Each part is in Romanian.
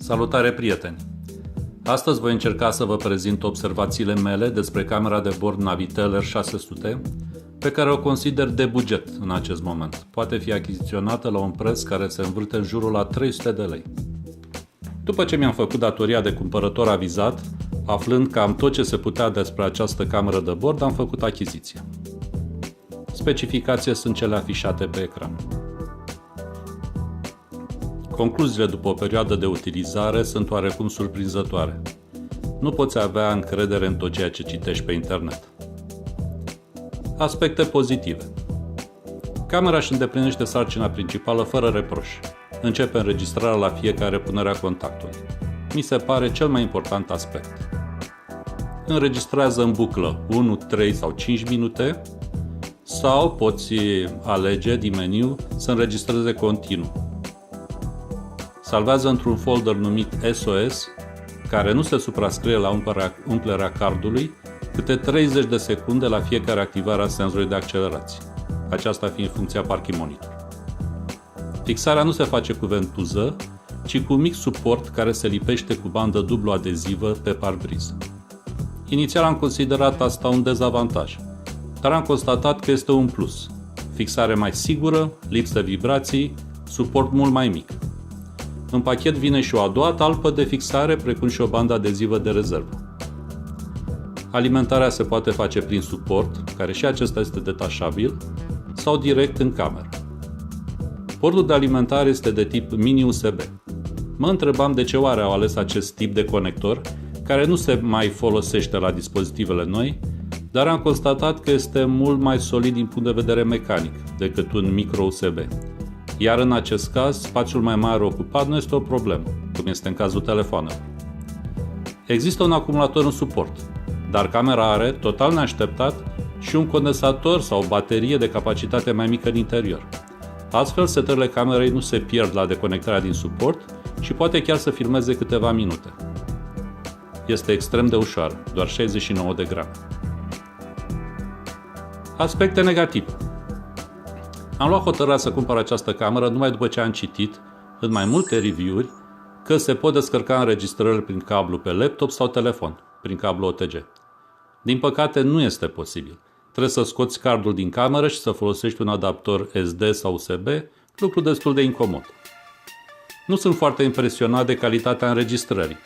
Salutare, prieteni! Astăzi voi încerca să vă prezint observațiile mele despre camera de bord Navitel R600, pe care o consider de buget în acest moment. Poate fi achiziționată la un preț care se învârte în jurul la 300 de lei. După ce mi-am făcut datoria de cumpărător avizat, aflând cam tot ce se putea despre această cameră de bord, am făcut achiziția. Specificațiile sunt cele afișate pe ecran. Concluziile după o perioadă de utilizare sunt oarecum surprinzătoare. Nu poți avea încredere în tot ceea ce citești pe internet. Aspecte pozitive. Camera își îndeplinește sarcina principală fără reproș. Începe înregistrarea la fiecare punere a contactului. Mi se pare cel mai important aspect. Înregistrează în buclă 1, 3 sau 5 minute sau poți alege din meniu să înregistreze continuu. Salvează într-un folder numit SOS, care nu se suprascrie la umplerea cardului, câte 30 de secunde la fiecare activare a senzorului de accelerație, aceasta fiind funcția Parking Monitor. Fixarea nu se face cu ventuză, ci cu un mic suport care se lipește cu bandă dublu adezivă pe parbriză. Inițial am considerat asta un dezavantaj, dar am constatat că este un plus. Fixare mai sigură, lipsă de vibrații, suport mult mai mic. În pachet vine și o a doua talpă de fixare, precum și o bandă adezivă de rezervă. Alimentarea se poate face prin suport, care și acesta este detașabil, sau direct în cameră. Portul de alimentare este de tip mini USB. Mă întrebam de ce oare au ales acest tip de conector, care nu se mai folosește la dispozitivele noi, dar am constatat că este mult mai solid din punct de vedere mecanic decât un micro USB. Iar în acest caz, spațiul mai mare ocupat nu este o problemă, cum este în cazul telefonelor. Există un acumulator în suport, dar camera are, total neașteptat, și un condensator sau o baterie de capacitate mai mică în interior. Astfel, setările camerei nu se pierd la deconectarea din suport și poate chiar să filmeze câteva minute. Este extrem de ușoară, doar 69 de grame. Aspecte negative. Am luat hotărârea să cumpăr această cameră numai după ce am citit, în mai multe review-uri, că se pot descărca înregistrările prin cablu pe laptop sau telefon, prin cablu OTG. Din păcate, nu este posibil. Trebuie să scoți cardul din cameră și să folosești un adaptor SD sau USB, lucru destul de incomod. Nu sunt foarte impresionat de calitatea înregistrării.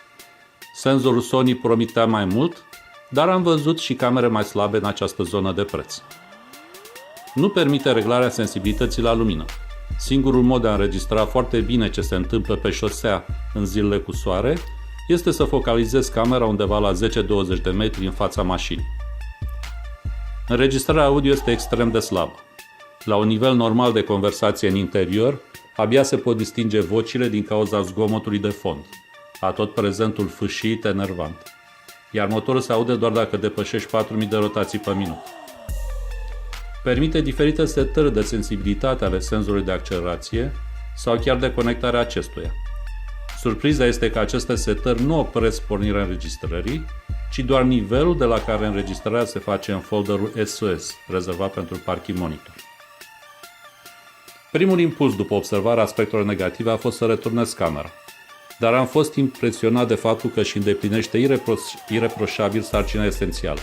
Senzorul Sony promitea mai mult, dar am văzut și camere mai slabe în această zonă de preț. Nu permite reglarea sensibilității la lumină. Singurul mod de a înregistra foarte bine ce se întâmplă pe șosea în zilele cu soare este să focalizezi camera undeva la 10-20 de metri în fața mașinii. Înregistrarea audio este extrem de slabă. La un nivel normal de conversație în interior, abia se pot distinge vocile din cauza zgomotului de fond, atot prezentul fâșiit enervant, iar motorul se aude doar dacă depășești 4000 de rotații pe minut. Permite diferite setări de sensibilitate ale senzorului de accelerație sau chiar de conectarea acestuia. Surpriza este că aceste setări nu opresc pornirea înregistrării, ci doar nivelul de la care înregistrarea se face în folderul SOS, rezervat pentru Parking Monitor. Primul impuls după observarea aspectelor negative a fost să returnez camera, dar am fost impresionat de faptul că își îndeplinește ireproșabil sarcina esențială.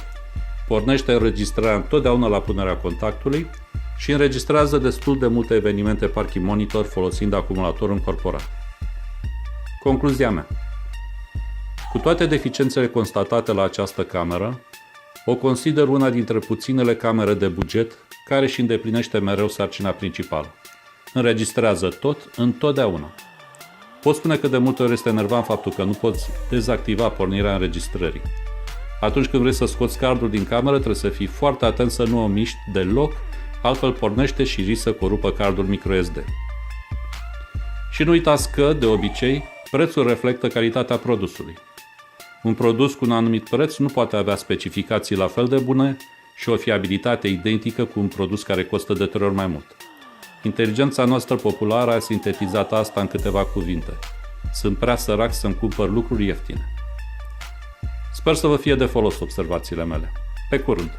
Pornește înregistrarea întotdeauna la punerea contactului și înregistrează destul de multe evenimente Parking Monitor folosind acumulatorul încorporat. Concluzia mea. Cu toate deficiențele constatate la această cameră, o consider una dintre puținele camere de buget care își îndeplinește mereu sarcina principală. Înregistrează tot, întotdeauna. Pot spune că de multe ori este enervant faptul că nu poți dezactiva pornirea înregistrării. Atunci când vrei să scoți cardul din cameră, trebuie să fii foarte atent să nu o miști deloc, altfel pornește și risci să corupă cardul microSD. Și nu uitați că, de obicei, prețul reflectă calitatea produsului. Un produs cu un anumit preț nu poate avea specificații la fel de bune și o fiabilitate identică cu un produs care costă de 3 ori mai mult. Inteligența noastră populară a sintetizat asta în câteva cuvinte. Sunt prea sărac să-mi cumpăr lucruri ieftine. Sper să vă fie de folos observațiile mele. Pe curând!